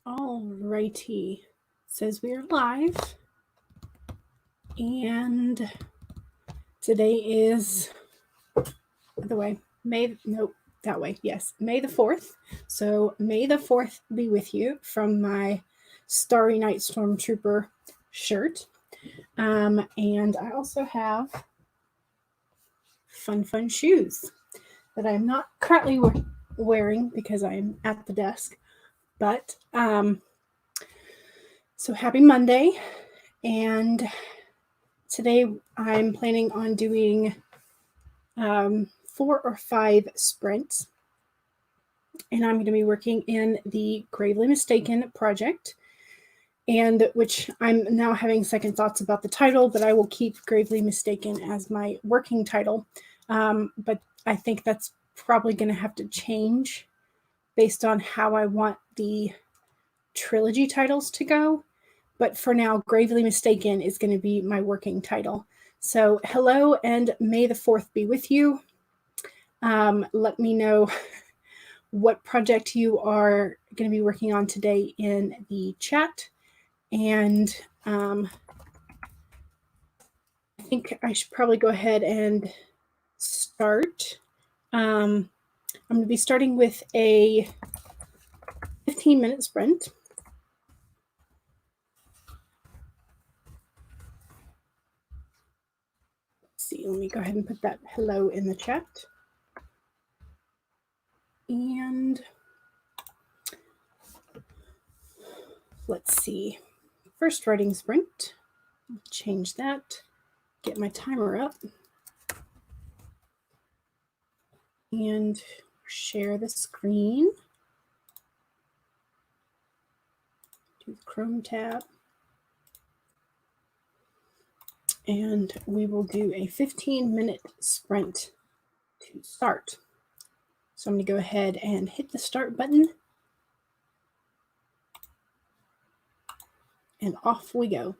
Alrighty, says we are live, and today is the way May the 4th. So May the 4th be with you from my Starry Night Stormtrooper shirt, and I also have fun shoes that I'm not currently wearing because I'm at the desk, but so happy Monday. And today I'm planning on doing 4 or 5 sprints, and I'm going to be working in the Gravely Mistaken project, and which I'm now having second thoughts about the title, but I will keep Gravely Mistaken as my working title. But I think that's probably going to have to change based on how I want the trilogy titles to go. But for now, Gravely Mistaken is going to be my working title. So hello, and May the 4th be with you. Let me know what project you are going to be working on today in the chat. And I think I should probably go ahead and start. I'm going to be starting with a 15-minute sprint. Let's see, let me go ahead and put that hello in the chat. And let's see. First writing sprint. Change that. Get my timer up. And share the screen. Do the Chrome tab. And we will do a 15-minute sprint to start. So I'm going to go ahead and hit the start button. And off we go.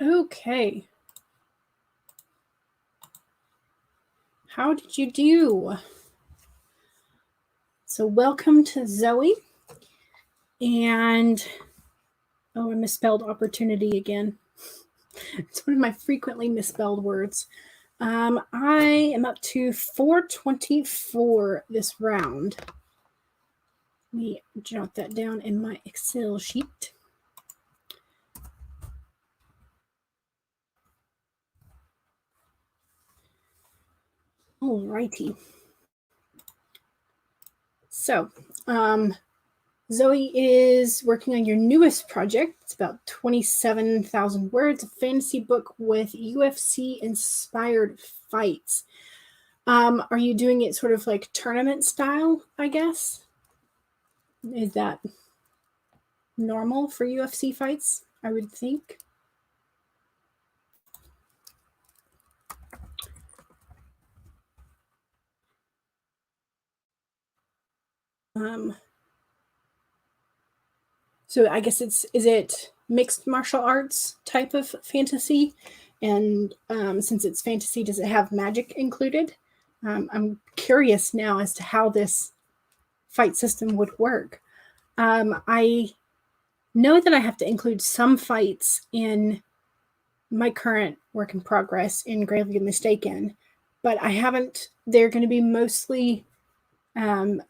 Okay. How did you do? So welcome to Zoe. And, oh, I misspelled opportunity again. It's one of my frequently misspelled words. I am up to 424 this round. Let me jot that down in my Excel sheet. Alrighty. So, Zoe is working on your newest project. It's about 27,000 words, a fantasy book with UFC-inspired fights. Are you doing it sort of like tournament style, I guess? Is that normal for UFC fights, I would think? So I guess is it mixed martial arts type of fantasy? And since it's fantasy, does it have magic included? I'm curious now as to how this fight system would work. I know that I have to include some fights in my current work in progress in Gravely Mistaken, but I haven't. They're going to be mostly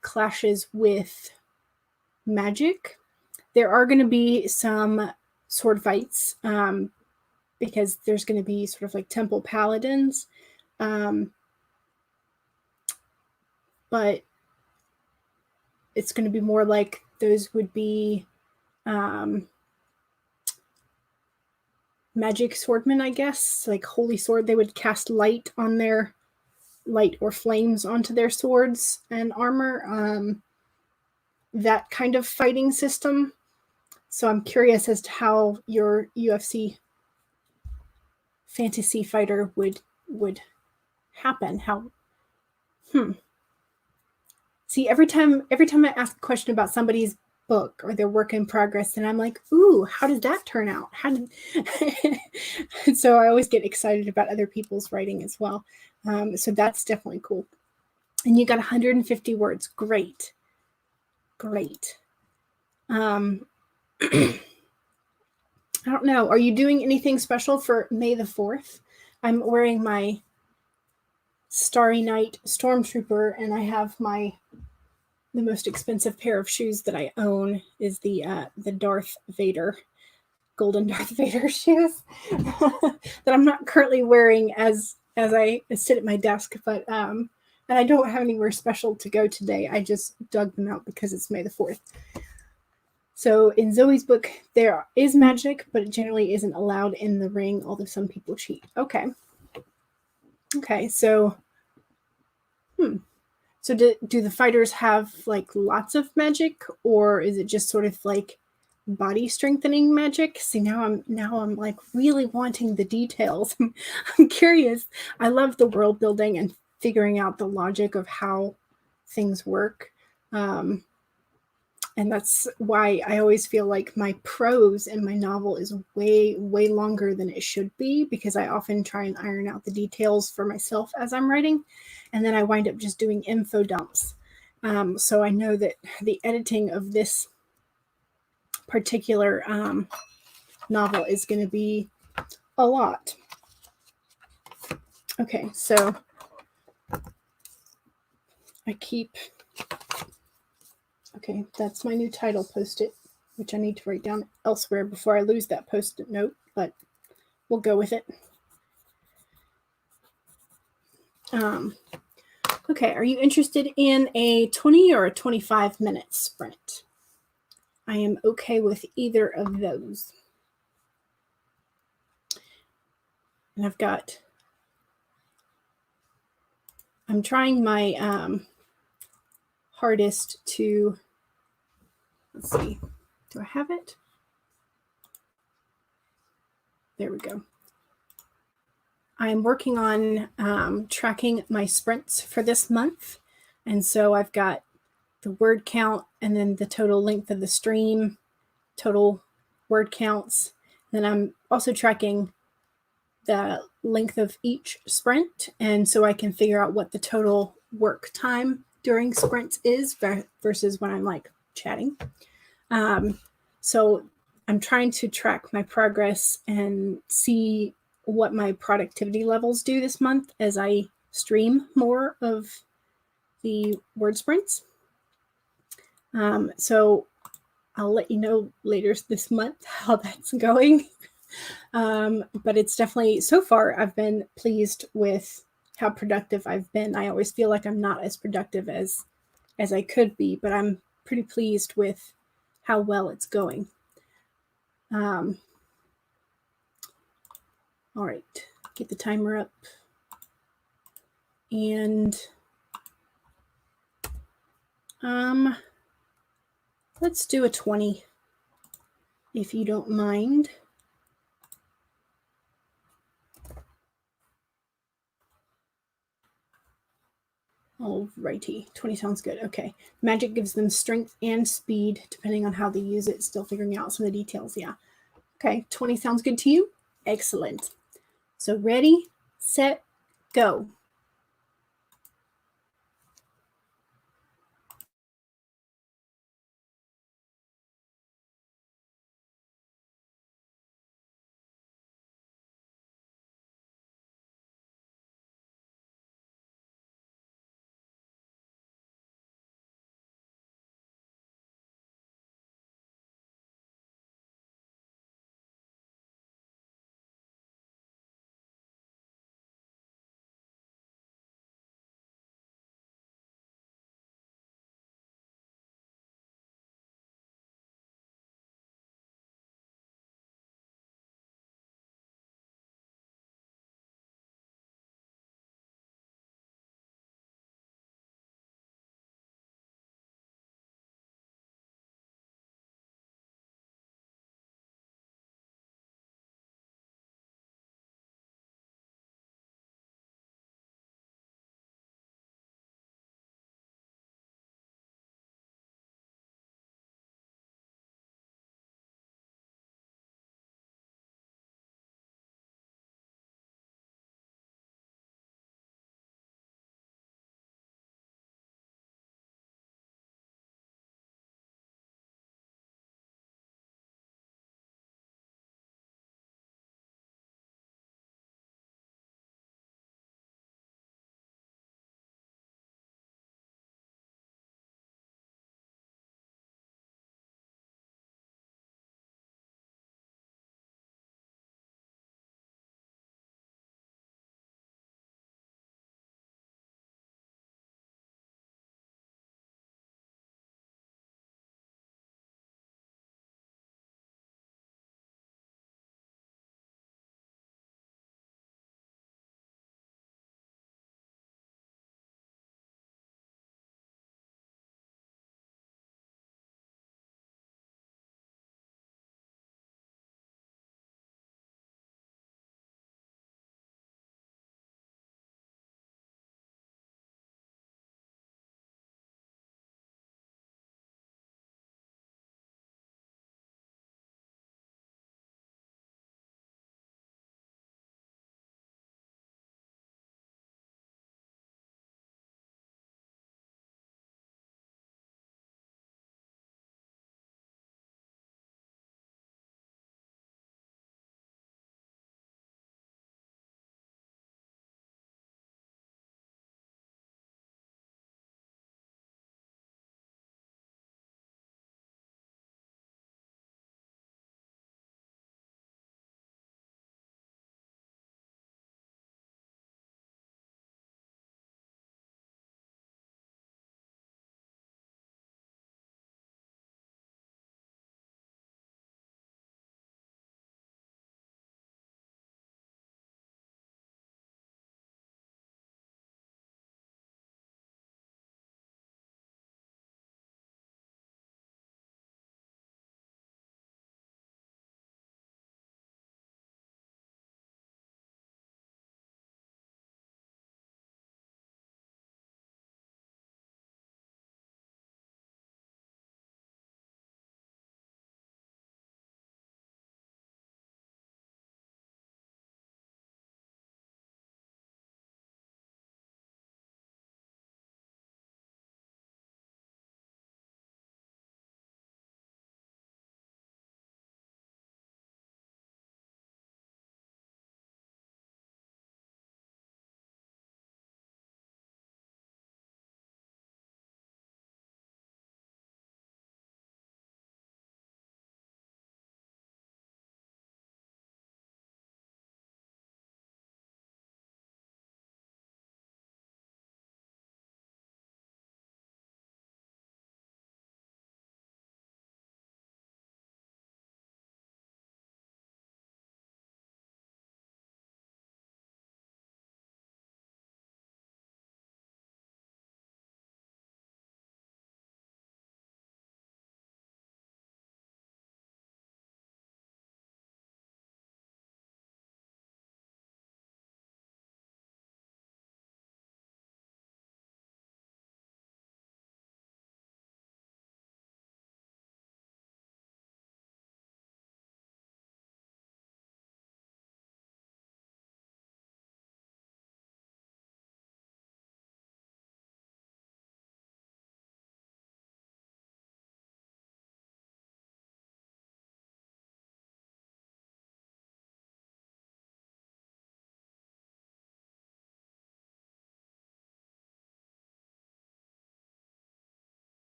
clashes with magic. There are going to be some sword fights because there's going to be sort of like temple paladins. But it's going to be more like those would be magic swordmen, I guess. Like holy sword, they would cast light on their light or flames onto their swords and armor. That kind of fighting system. So I'm curious as to how your UFC fantasy fighter would happen. How See, every time I ask a question about somebody's book or their work in progress, and I'm like, ooh, how did that turn out? How did So I always get excited about other people's writing as well. So that's definitely cool. And you got 150 words. Great. I don't know. Are you doing anything special for May the 4th? I'm wearing my Starry Night Stormtrooper, and I have the most expensive pair of shoes that I own is the Darth Vader, golden Darth Vader shoes that I'm not currently wearing as I sit at my desk, but and I don't have anywhere special to go today. I just dug them out because it's May the 4th. So in Zoe's book, there is magic, but it generally isn't allowed in the ring, although some people cheat. Okay, so So do the fighters have like lots of magic, or is it just sort of like body strengthening magic? See, now I'm like really wanting the details. I'm curious. I love the world building and figuring out the logic of how things work. And that's why I always feel like my prose in my novel is way longer than it should be, because I often try and iron out the details for myself as I'm writing, and then I wind up just doing info dumps. So I know that the editing of this particular novel is going to be a lot. Okay, so okay, that's my new title post-it, which I need to write down elsewhere before I lose that post-it note, but we'll go with it. Okay, are you interested in a 20 or a 25-minute sprint? I am okay with either of those. And I'm trying my hardest to, let's see, do I have it? There we go. I'm working on tracking my sprints for this month. And so I've got the word count and then the total length of the stream, total word counts. Then I'm also tracking the length of each sprint, and so I can figure out what the total work time during sprints is versus when I'm like chatting. So I'm trying to track my progress and see what my productivity levels do this month as I stream more of the word sprints. So I'll let you know later this month how that's going. But it's definitely, so far, I've been pleased with how productive I've been. I always feel like I'm not as productive as I could be, but I'm pretty pleased with how well it's going. All right, get the timer up. And let's do a 20, if you don't mind. Alrighty, 20 sounds good. Okay. Magic gives them strength and speed, depending on how they use it. Still figuring out some of the details. Yeah. Okay, 20 sounds good to you? Excellent. So ready, set, go.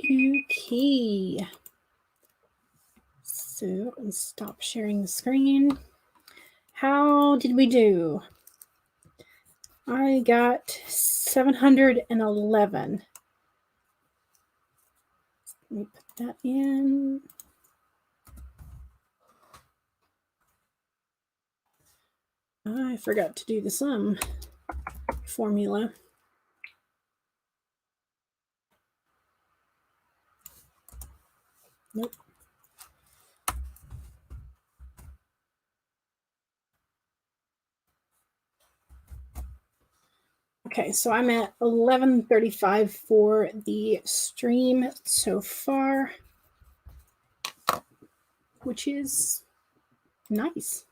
Okay. So let's stop sharing the screen. How did we do? I got 711. Let me put that in. I forgot to do the sum formula. Nope. Okay, so I'm at 1135 for the stream so far, which is nice.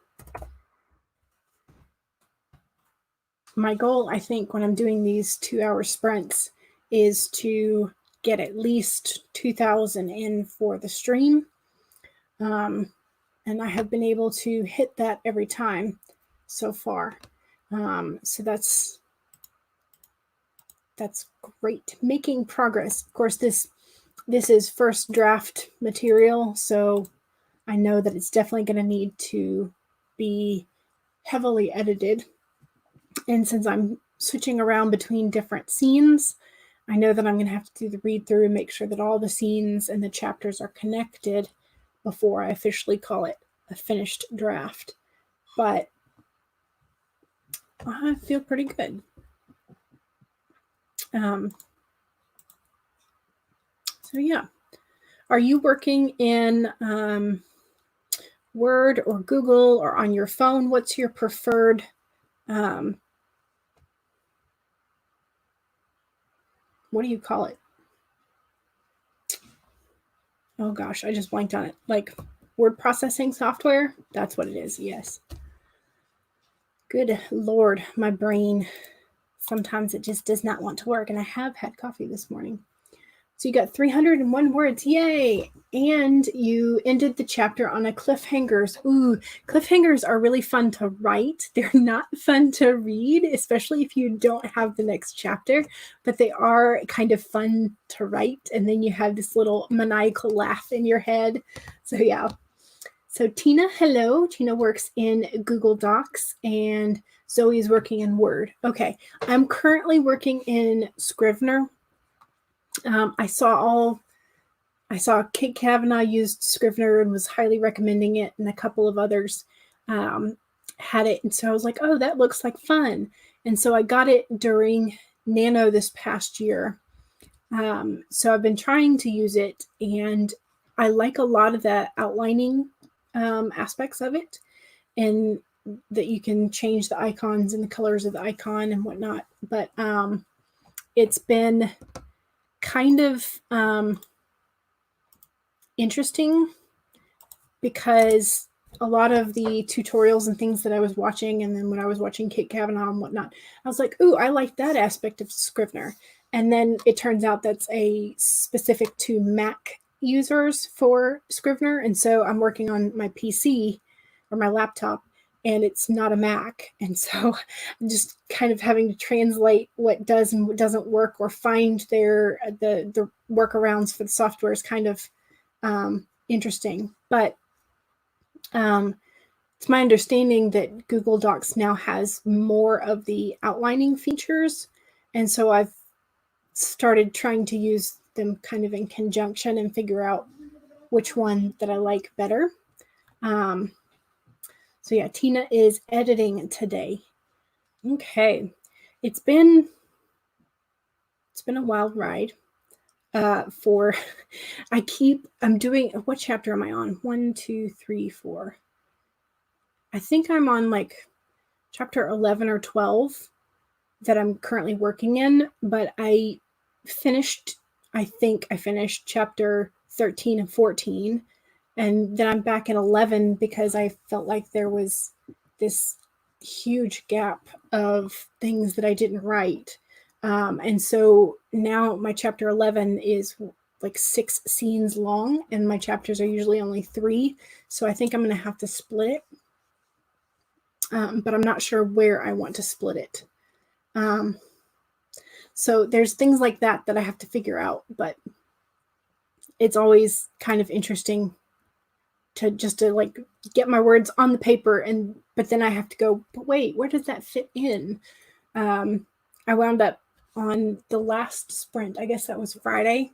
My goal, I think, when I'm doing these 2-hour sprints is to get at least 2,000 in for the stream. And I have been able to hit that every time so far. So that's great. Making progress. Of course, this is first draft material, so I know that it's definitely going to need to be heavily edited. And since I'm switching around between different scenes, I know that I'm going to have to do the read through and make sure that all the scenes and the chapters are connected before I officially call it a finished draft. But I feel pretty good. So yeah. Are you working in Word or Google or on your phone? What's your preferred what do you call it? Oh gosh, I just blanked on it. Like word processing software? That's what it is, yes. Good Lord, my brain. Sometimes it just does not want to work, and I have had coffee this morning. So you got 301 words, yay! And you ended the chapter on a cliffhangers. Ooh, cliffhangers are really fun to write. They're not fun to read, especially if you don't have the next chapter, but they are kind of fun to write. And then you have this little maniacal laugh in your head. So yeah. So Tina, hello. Tina works in Google Docs and Zoe is working in Word. Okay, I'm currently working in Scrivener. I saw Kate Kavanaugh used Scrivener and was highly recommending it, and a couple of others had it. And so I was like, oh, that looks like fun. And so I got it during Nano this past year. So I've been trying to use it, and I like a lot of the outlining aspects of it, and that you can change the icons and the colors of the icon and whatnot. But it's been kind of interesting because a lot of the tutorials and things that I was watching, and then when I was watching Kate Kavanaugh and whatnot, I was like, ooh, I like that aspect of Scrivener. And then it turns out that's a specific to Mac users for Scrivener. And so I'm working on my PC or my laptop, and it's not a Mac. And so I'm just kind of having to translate what does and what doesn't work, or find the workarounds for the software is kind of interesting. But it's my understanding that Google Docs now has more of the outlining features. And so I've started trying to use them kind of in conjunction and figure out which one that I like better. So yeah, Tina is editing today. Okay. It's been a wild ride. I'm doing, what chapter am I on? 1, 2, 3, 4. I think I'm on like chapter 11 or 12 that I'm currently working in, but I think I finished chapter 13 and 14, and then I'm back in 11 because I felt like there was this huge gap of things that I didn't write. And so now my chapter 11 is like 6 scenes long, and my chapters are usually only 3. So I think I'm going to have to split it. But I'm not sure where I want to split it. So there's things like that I have to figure out. But it's always kind of interesting to like get my words on the paper, but then I have to go, but wait, where does that fit in? I wound up on the last sprint, I guess that was Friday.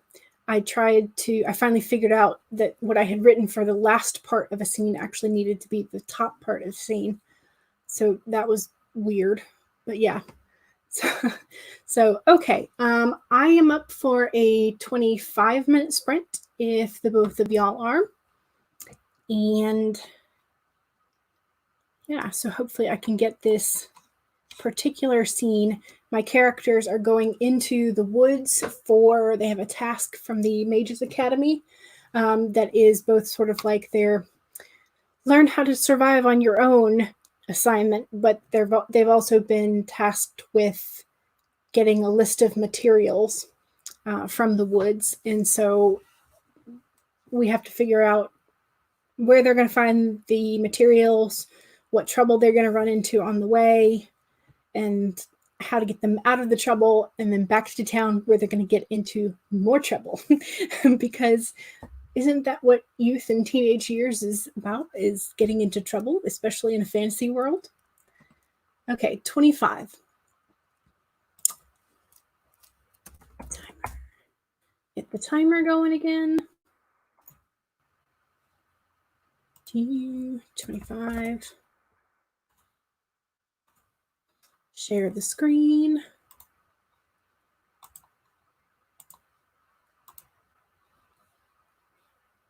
I finally figured out that what I had written for the last part of a scene actually needed to be the top part of the scene. So that was weird, but yeah. So okay. I am up for a 25-minute sprint if the both of y'all are. And yeah, so hopefully I can get this particular scene. My characters are going into the woods they have a task from the Mages Academy that is both sort of like their learn how to survive on your own assignment, but they've also been tasked with getting a list of materials from the woods. And so we have to figure out where they're going to find the materials, what trouble they're going to run into on the way, and how to get them out of the trouble and then back to town where they're going to get into more trouble. Because isn't that what youth and teenage years is about, is getting into trouble, especially in a fantasy world? Okay, 25. Get the timer going again. 25. Share the screen.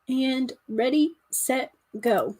And ready, set, go.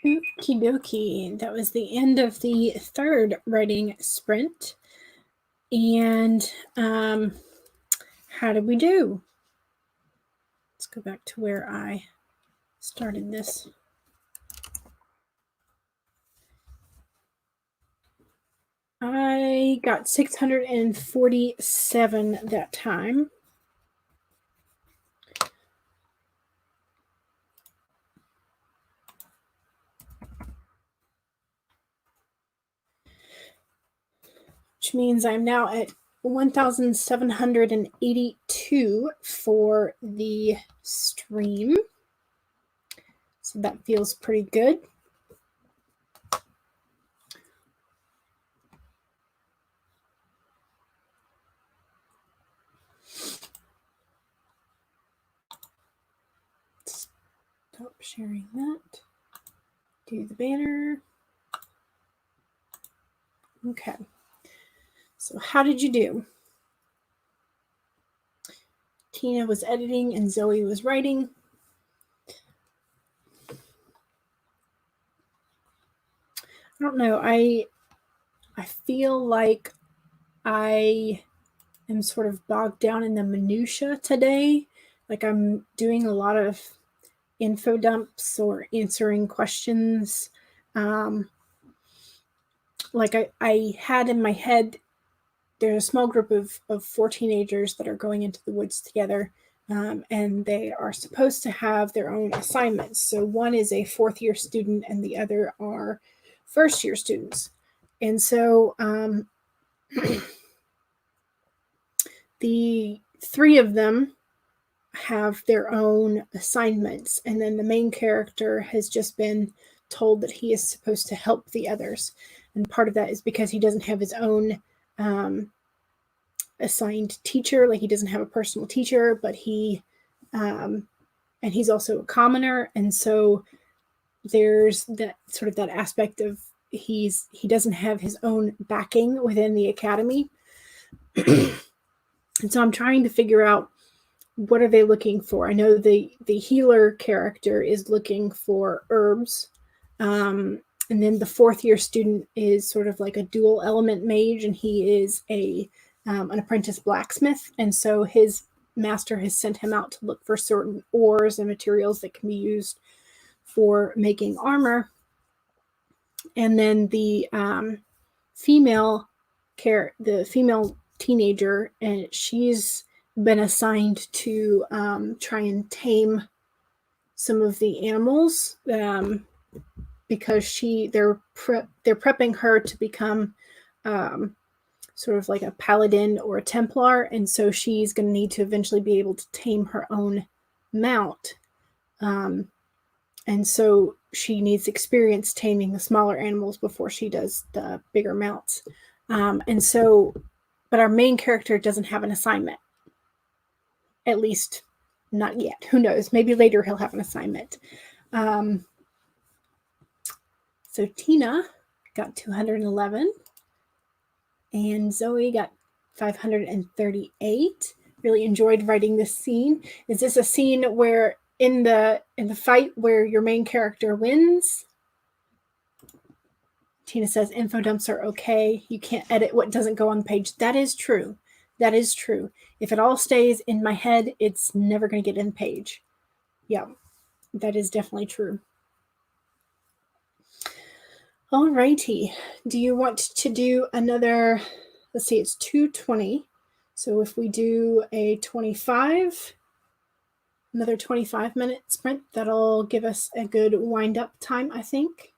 Okie dokie. That was the end of the third writing sprint. And how did we do? Let's go back to where I started this. I got 647 that time. Which means I'm now at 1,782 for the stream. So that feels pretty good. Stop sharing that. Do the banner. Okay. So how did you do? Tina was editing and Zoe was writing. I don't know. I feel like I am sort of bogged down in the minutia today. Like I'm doing a lot of info dumps or answering questions. Like I had in my head, there's a small group of 4 teenagers that are going into the woods together, and they are supposed to have their own assignments. So one is a 4th-year student and the other are 1st-year students. And so the 3 of them have their own assignments, and then the main character has just been told that he is supposed to help the others. And part of that is because he doesn't have his own assigned teacher, like he doesn't have a personal teacher, but he and he's also a commoner, and so there's that sort of that aspect of he doesn't have his own backing within the academy. And so I'm trying to figure out, what are they looking for? I know the healer character is looking for herbs, and then the 4th-year student is sort of like a dual element mage, and he is an apprentice blacksmith, and so his master has sent him out to look for certain ores and materials that can be used for making armor. And then the female teenager, and she's been assigned to try and tame some of the animals, because they're prepping her to become sort of like a paladin or a Templar, and so she's going to need to eventually be able to tame her own mount, and so she needs experience taming the smaller animals before she does the bigger mounts. And so, but our main character doesn't have an assignment. At least not yet. Who knows? Maybe later he'll have an assignment. So Tina got 211 and Zoe got 538. Really enjoyed writing this scene. Is this a scene where in the fight where your main character wins? Tina says info dumps are okay. You can't edit what doesn't go on the page. That is true. That is true. If it all stays in my head, it's never going to get in the page. Yeah, that is definitely true. All righty. Do you want to do another, let's see, it's 2:20. So if we do a 25, another 25-minute sprint, that'll give us a good wind-up time, I think.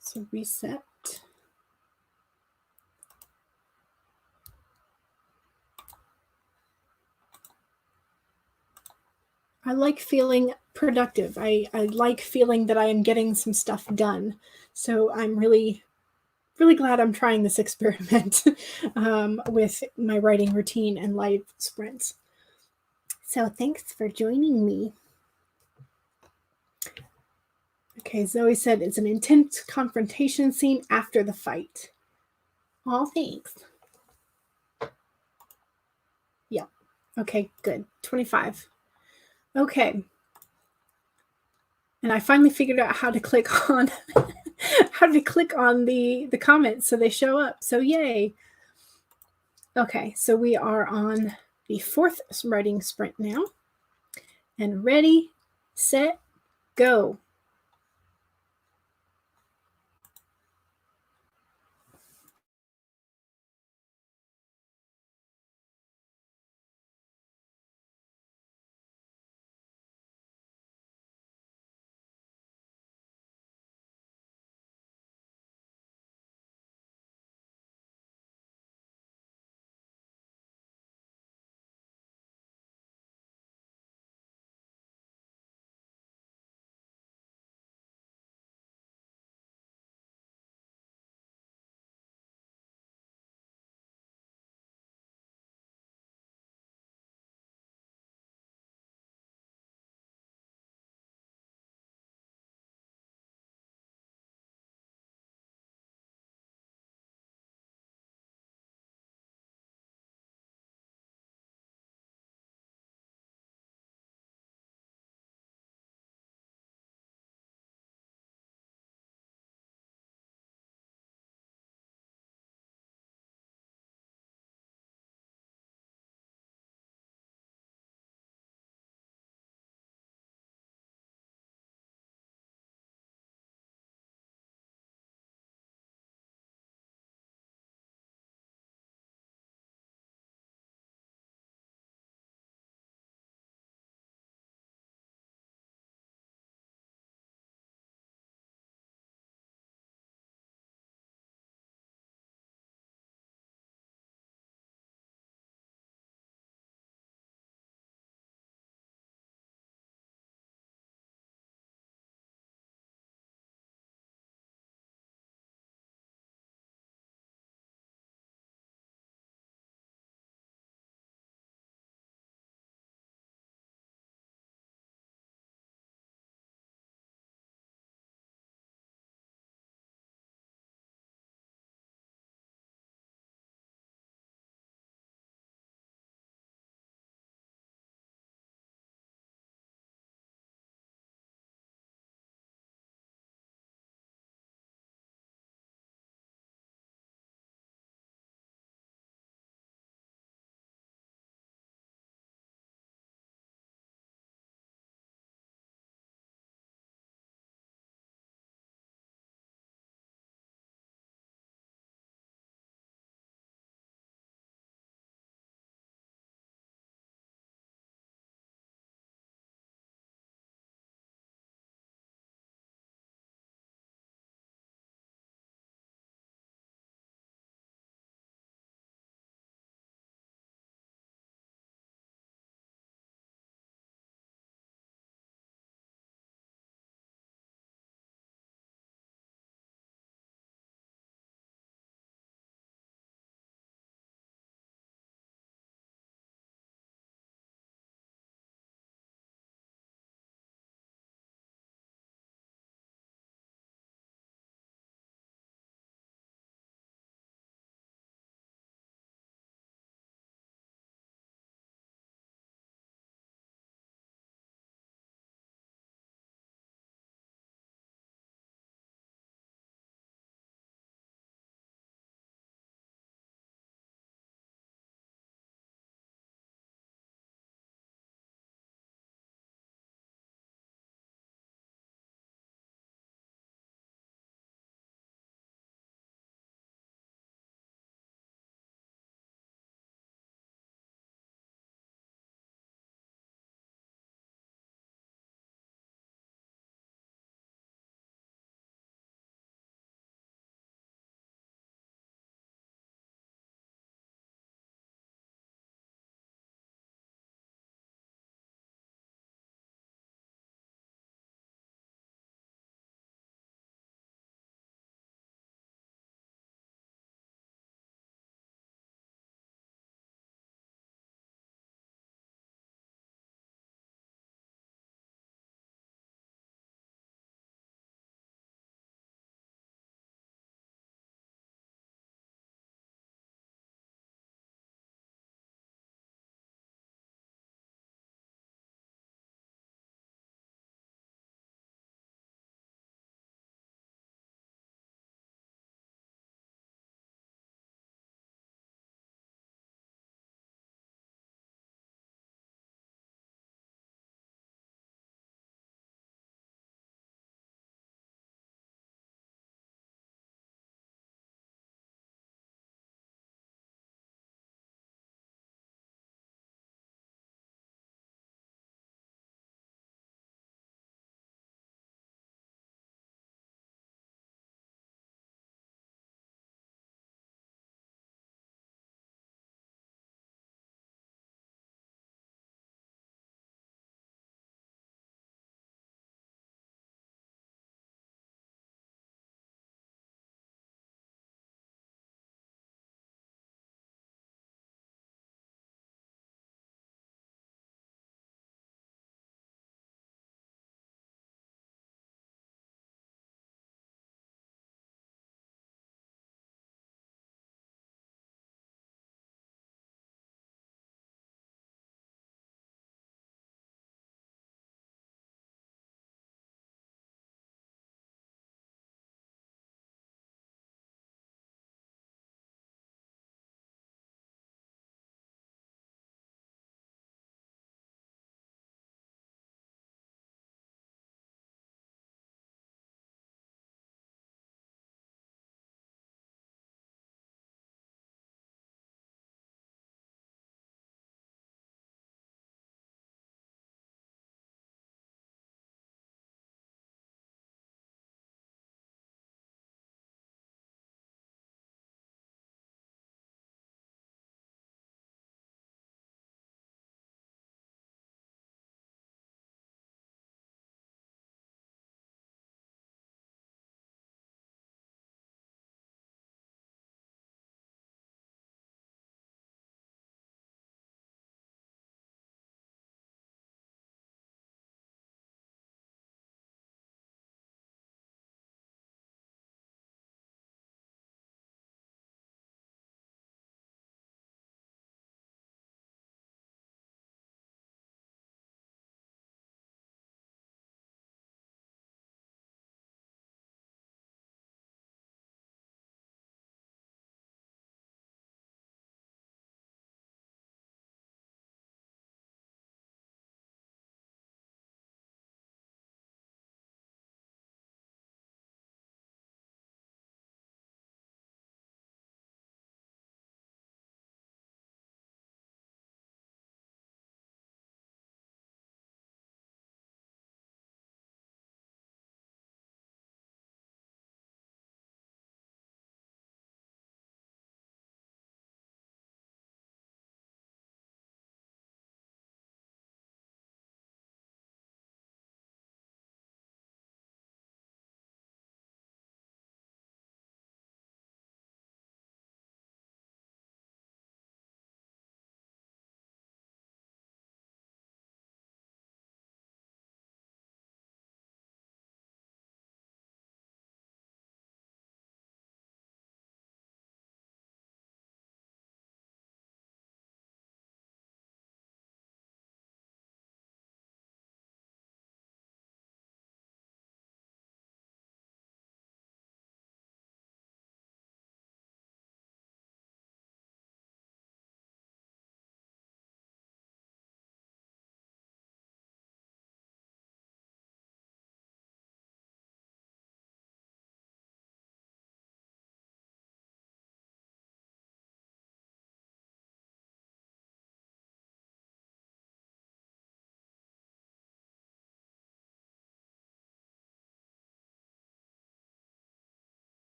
So reset. I like feeling productive. I like feeling that I am getting some stuff done. So I'm really, really glad I'm trying this experiment with my writing routine and live sprints. So thanks for joining me. Okay, Zoe said it's an intense confrontation scene after the fight. Oh, thanks. Yeah. Okay, good. 25. Okay. And I finally figured out how to click on the comments so they show up. So yay. Okay, so we are on the 4th writing sprint now. And ready, set, go.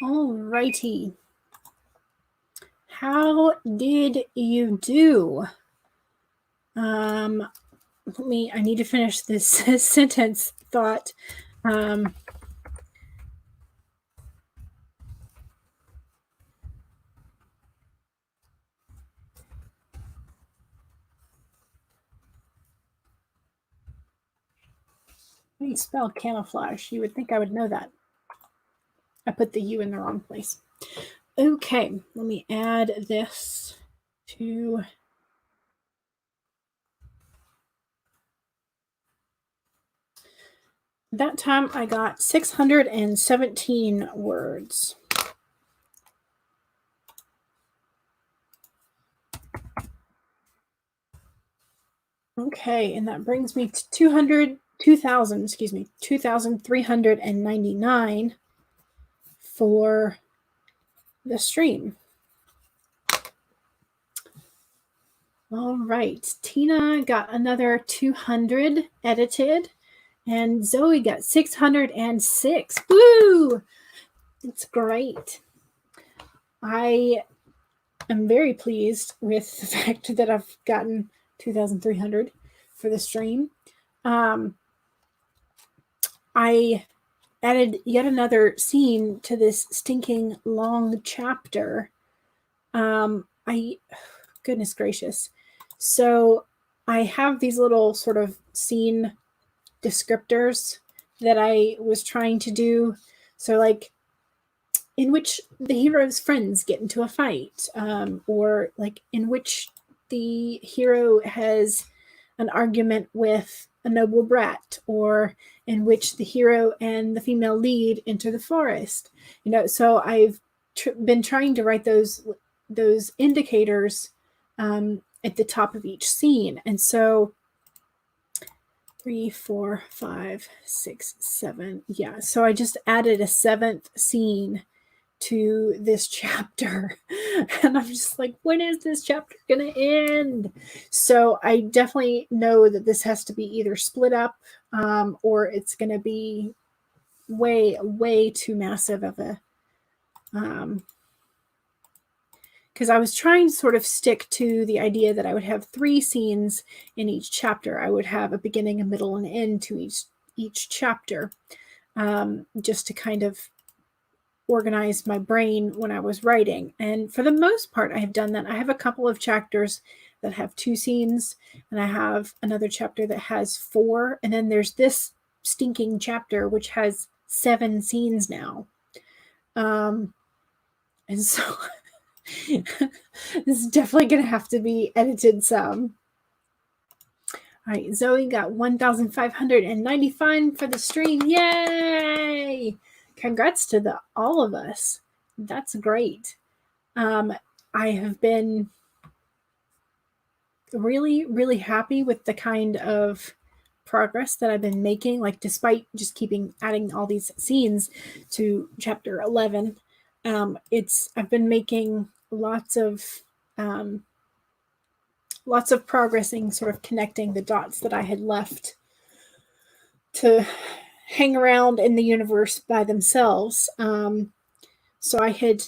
All righty. How did you do? I need to finish this sentence thought. Let me spell camouflage. You would think I would know that. I put the U in the wrong place. Okay, let me add this to... That time I got 617 words. Okay, and that brings me to 2,399 for the stream. All right, Tina got another 200 edited, and Zoe got 606. Woo! It's great. I am very pleased with the fact that I've gotten 2,300 for the stream. I added yet another scene to this stinking long chapter. Goodness gracious. So I have these little sort of scene descriptors that I was trying to do. So like in which the hero's friends get into a fight, or like in which the hero has an argument with a noble brat, or in which the hero and the female lead enter the forest. So I've been trying to write those indicators at the top of each scene. And so 3, 4, 5, 6, 7. Yeah. So I just added a 7th scene to this chapter. And I'm just like, when is this chapter going to end? So I definitely know that this has to be either split up, or it's going to be way, way too massive of a... because I was trying to sort of stick to the idea that I would have 3 scenes in each chapter. I would have a beginning, a middle, and end to each chapter, just to kind of organize my brain when I was writing. And for the most part, I have done that. I have a couple of chapters that have 2 scenes, and I have another chapter that has 4. And then there's this stinking chapter, which has 7 scenes now. And so this is definitely going to have to be edited some. All right, Zoe got 1,595 for the stream. Yay! Congrats to all of us. That's great. I have been really, really happy with the kind of progress that I've been making, like despite just adding all these scenes to chapter 11. I've been making lots of progressing, sort of connecting the dots that I had left to hang around in the universe by themselves. So I'd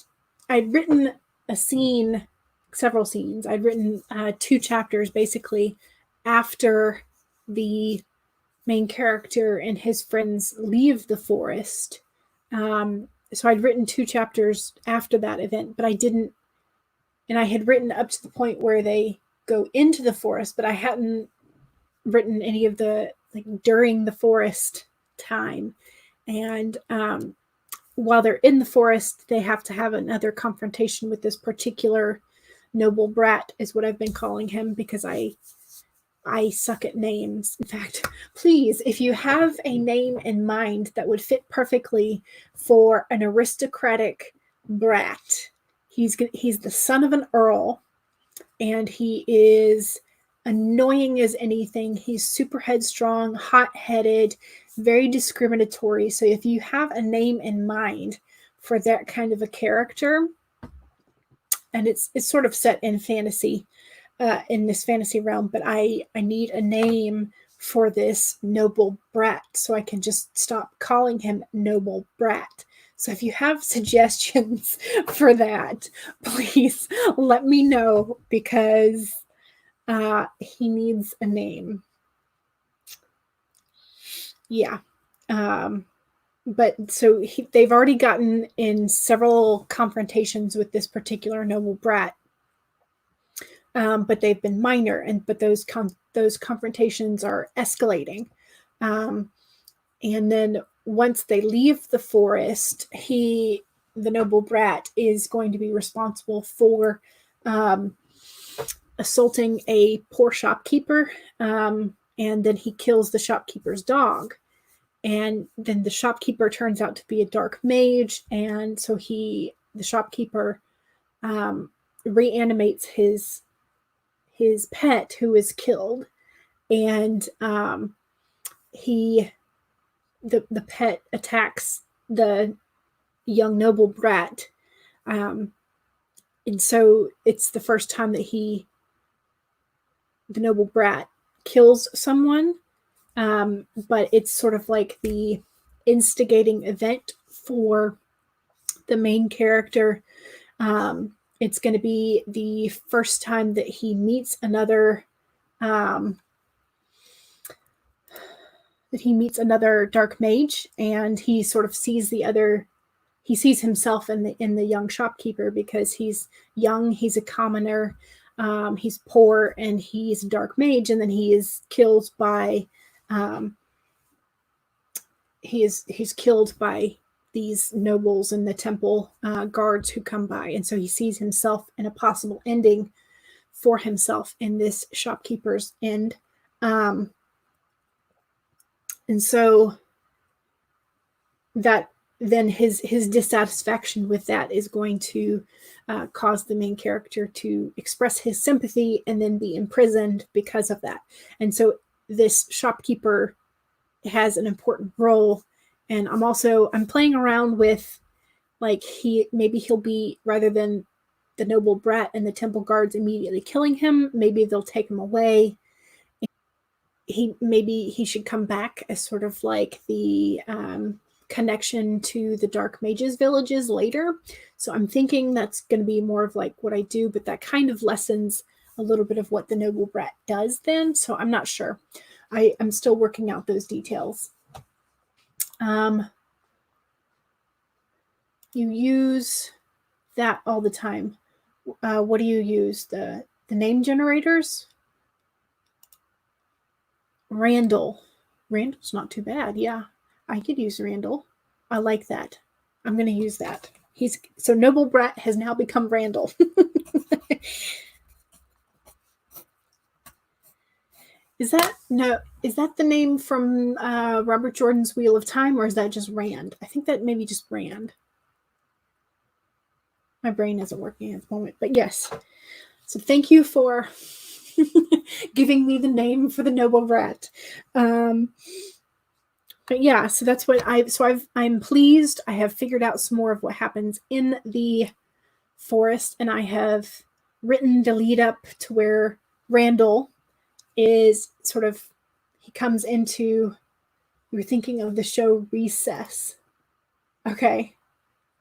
written a scene, several scenes. I'd written 2 chapters basically after the main character and his friends leave the forest. So I'd written 2 chapters after that event, but I had written up to the point where they go into the forest, but I hadn't written any of the during the forest time. And while they're in the forest, they have to have another confrontation with this particular noble brat, is what I've been calling him, because I suck at names. In fact, please, if you have a name in mind that would fit perfectly for an aristocratic brat, he's the son of an earl, and he is annoying as anything. He's super headstrong, hot-headed, very discriminatory. So if you have a name in mind for that kind of a character, and it's sort of set in fantasy, in this fantasy realm, but I need a name for this noble brat, so I can just stop calling him noble brat. So if you have suggestions for that, please let me know, because he needs a name. Yeah. But so they've already gotten in several confrontations with this particular noble brat, but they've been minor, but those confrontations are escalating. And then once they leave the forest, the noble brat is going to be responsible for assaulting a poor shopkeeper, and then he kills the shopkeeper's dog. And then the shopkeeper turns out to be a dark mage, and so the shopkeeper reanimates his pet who is killed, and the pet attacks the young noble brat, and so it's the first time that the noble brat kills someone. But it's sort of like the instigating event for the main character. It's going to be the first time that he meets another dark mage, and he sort of sees himself in the young shopkeeper, because he's young, he's a commoner, he's poor, and he's a dark mage, and then he is killed by he's killed by these nobles and the temple guards who come by, and so he sees himself in a possible ending for himself in this shopkeeper's end, and so that then his dissatisfaction with that is going to cause the main character to express his sympathy and then be imprisoned because of that. And so this shopkeeper has an important role, and I'm playing around with, like, he'll be, rather than the noble brat and the temple guards immediately killing him, maybe they'll take him away, and he should come back as sort of like the connection to the dark mages villages later. So I'm thinking that's going to be more of like what I do, but that kind of lessens a little bit of what the noble brat does then. So I'm not sure. I'm still working out those details. You use that all the time. What do you use? The name generators? Randall. Randall's not too bad. Yeah, I could use Randall. I like that. I'm going to use that. So Noble Brat has now become Randall. Is that the name from Robert Jordan's Wheel of Time, or is that just Rand? I think that maybe just Rand. My brain isn't working at the moment, but yes. So thank you for giving me the name for the Noble Brat. But yeah, so that's what I'm pleased. I have figured out some more of what happens in the forest, and I have written the lead up to where Randall is sort of, he comes into, you're thinking of the show Recess. Okay.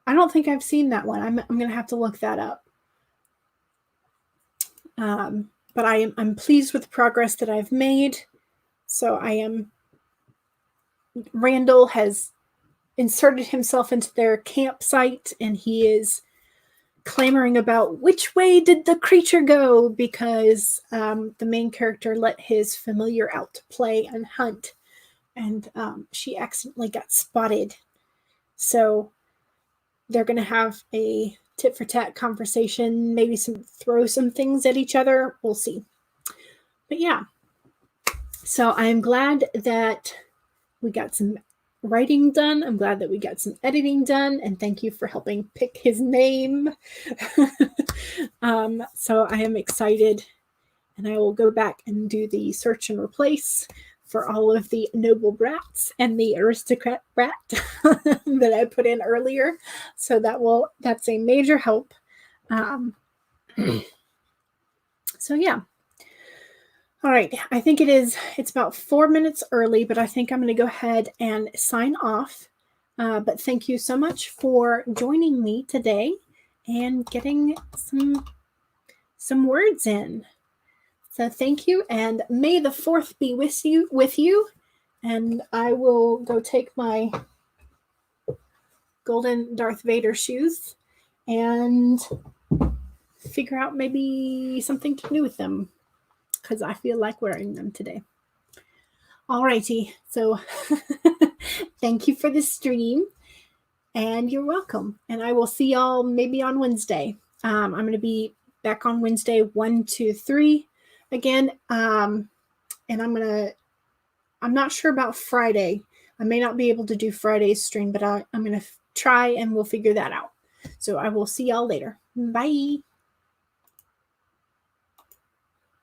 I don't think I've seen that one. I'm going to have to look that up. But I'm pleased with the progress that I've made. So Randall has inserted himself into their campsite, and he is clamoring about which way did the creature go, because the main character let his familiar out to play and hunt, and she accidentally got spotted. So they're going to have a tit for tat conversation, maybe throw some things at each other. We'll see. But yeah, so I am glad that we got some writing done. I'm glad that we got some editing done, and thank you for helping pick his name. So I am excited, and I will go back and do the search and replace for all of the noble brats and the aristocrat brat that I put in earlier. So that's a major help. So yeah. All right, I think it's about 4 minutes early, but I think I'm going to go ahead and sign off. But thank you so much for joining me today and getting some words in. So thank you, and may the 4th be with you. And I will go take my golden Darth Vader shoes and figure out maybe something to do with them, because I feel like wearing them today. Alrighty, so thank you for the stream, and you're welcome. And I will see y'all maybe on Wednesday. I'm going to be back on Wednesday 1, 2, 3 again. And I'm not sure about Friday. I may not be able to do Friday's stream, but I'm going to try and we'll figure that out. So I will see y'all later. Bye.